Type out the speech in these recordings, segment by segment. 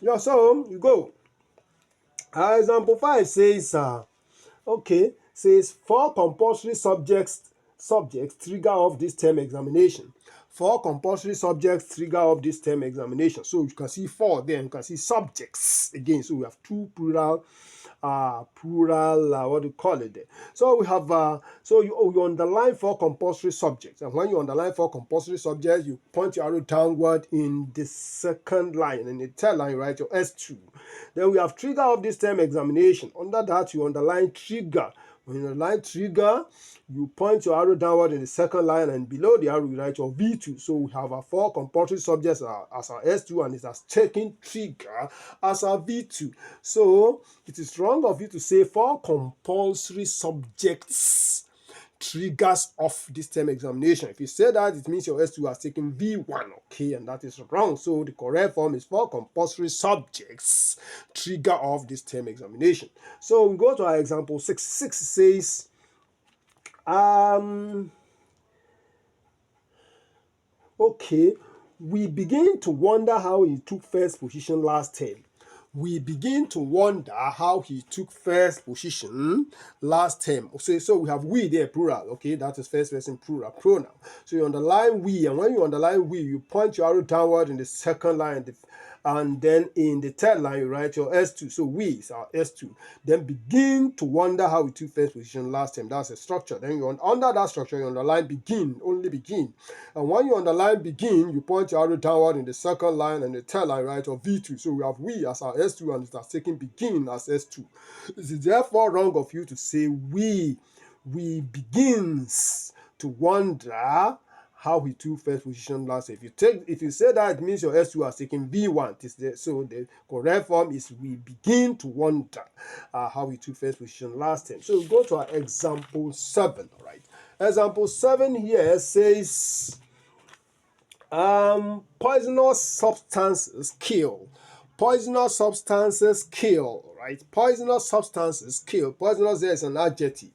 Yeah, so you go. Example 5 says, says 4 compulsory subjects trigger off this term examination. 4 compulsory subjects trigger off this term examination. So you can see 4 there, you can see subjects again. So we have 2 what do you call it there? So we have you underline 4 compulsory subjects, and when you underline 4 compulsory subjects, you point your arrow downward in the second line, and in the third line you write your S2. Then we have trigger of this term examination. Under that you underline trigger. When you underline trigger, you point your arrow downward in the second line, and below the arrow you write your V2. So we have our 4 compulsory subjects as our S2, and it has taken trigger as our V2. So it is wrong of you to say 4 compulsory subjects triggers off this term examination. If you say that, it means your S2 has taken V1, okay, and that is wrong. So the correct form is 4 compulsory subjects trigger off this term examination. So we go to our example 6. 6 says, we begin to wonder how he took first position last term. We begin to wonder how he took first position last term. So we have we there, plural, okay? That is first person plural pronoun. So you underline we, and when you underline we, you point your arrow downward in the second line, and then in the third line, you write your S2. So we is our S2. Then begin to wonder how we took first position last time. That's a structure. Then you under that structure, you underline begin, only begin. And when you underline begin, you point your arrow downward in the second line, and the third line, write your V2. So we have we as our S2, and it has taken begin as S2. It is therefore wrong of you to say we begins to wonder how he took first position last. If you say that, it means your S2 has taken V1. So the correct form is we begin to wonder how he took first position last time. So we go to our example 7. All right. Example 7 here says poisonous substances kill. Poisonous substances kill. Right. Poisonous substances kill. Poisonous there is an adjective,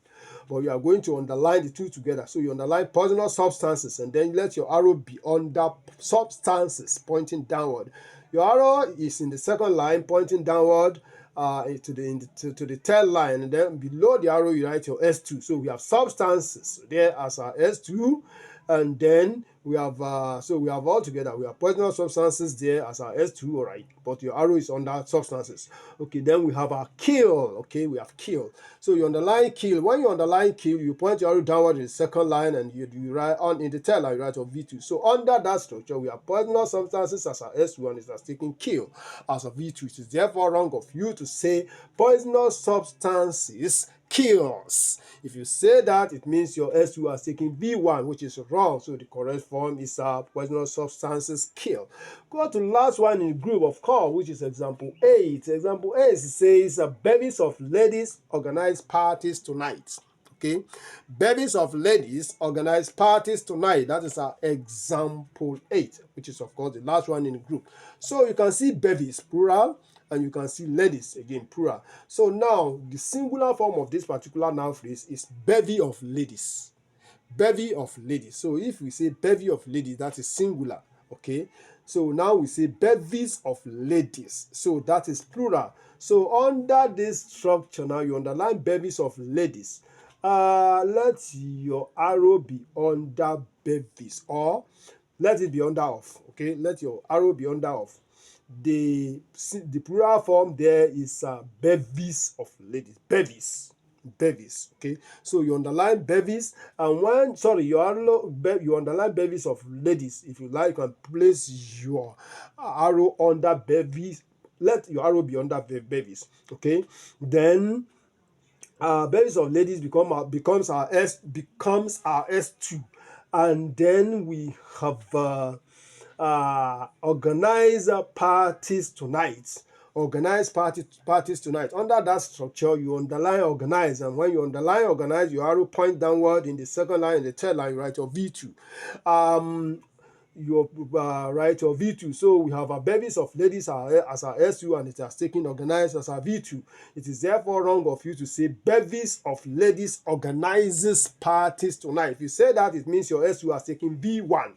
but you are going to underline the two together. So you underline poisonous substances, and then let your arrow be under substances, pointing downward. Your arrow is in the second line, pointing downward to the third line, and then below the arrow you write your S2. So we have substances there as our S2, and then we have all together, we have poisonous substances there as our S2, all right, but your arrow is under substances. Okay, then we have our kill. Okay, we have kill. So you underline kill. When you underline kill, you point your arrow downward in the second line, and you write on in the third line, you write your V2. So under that structure, we have poisonous substances as our S2, and it has taken kill as a V2. It is therefore wrong of you to say poisonous substances kills. If you say that, it means your S2 has taken V1, which is wrong. So the correct form is poisonous substances kill. Go to the last one in the group of call, which is example 8. Example 8 says bevies of ladies organize parties tonight. Okay, bevies of ladies organize parties tonight. That is our example 8, which is of course the last one in the group. So you can see bevies plural, and you can see ladies again plural. So now the singular form of this particular noun phrase is bevy of ladies. Bevy of ladies. So if we say bevy of ladies, that is singular. Okay, so now we say bevies of ladies, so that is plural. So under this structure, now you underline bevies of ladies. Let your arrow be under bevies, or let it be under of. Okay, let your arrow be under of. The plural form there is bevies of ladies. Bevies. Okay, so you underline bevies, and when you underline bevies of ladies. If you like, you can place your arrow under bevies. Let your arrow be under bevies. Okay, then bevies of ladies becomes our S2, and then we have organize parties tonight. Organize parties tonight. Under that structure, you underline organize, and when you underline organize, your arrow point downward in the second line. In the third line, you write your V2. You write your V2. So we have our bevies of ladies as our S2, and it has taken organized as our V2. It is therefore wrong of you to say bevies of ladies organizes parties tonight. If you say that, it means your S2 has taken V1.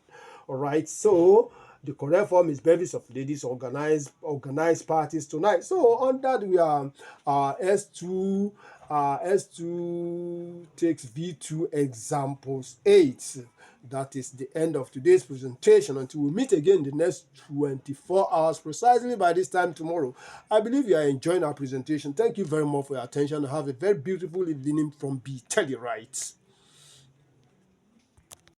All right, so The correct form is bevies of ladies organize parties tonight. So on that we are S2 takes V2 examples 8. That is the end of today's presentation. Until we meet again in the next 24 hours, precisely by this time tomorrow. I believe you are enjoying our presentation. Thank you very much for your attention. Have a very beautiful evening from B. Telluride.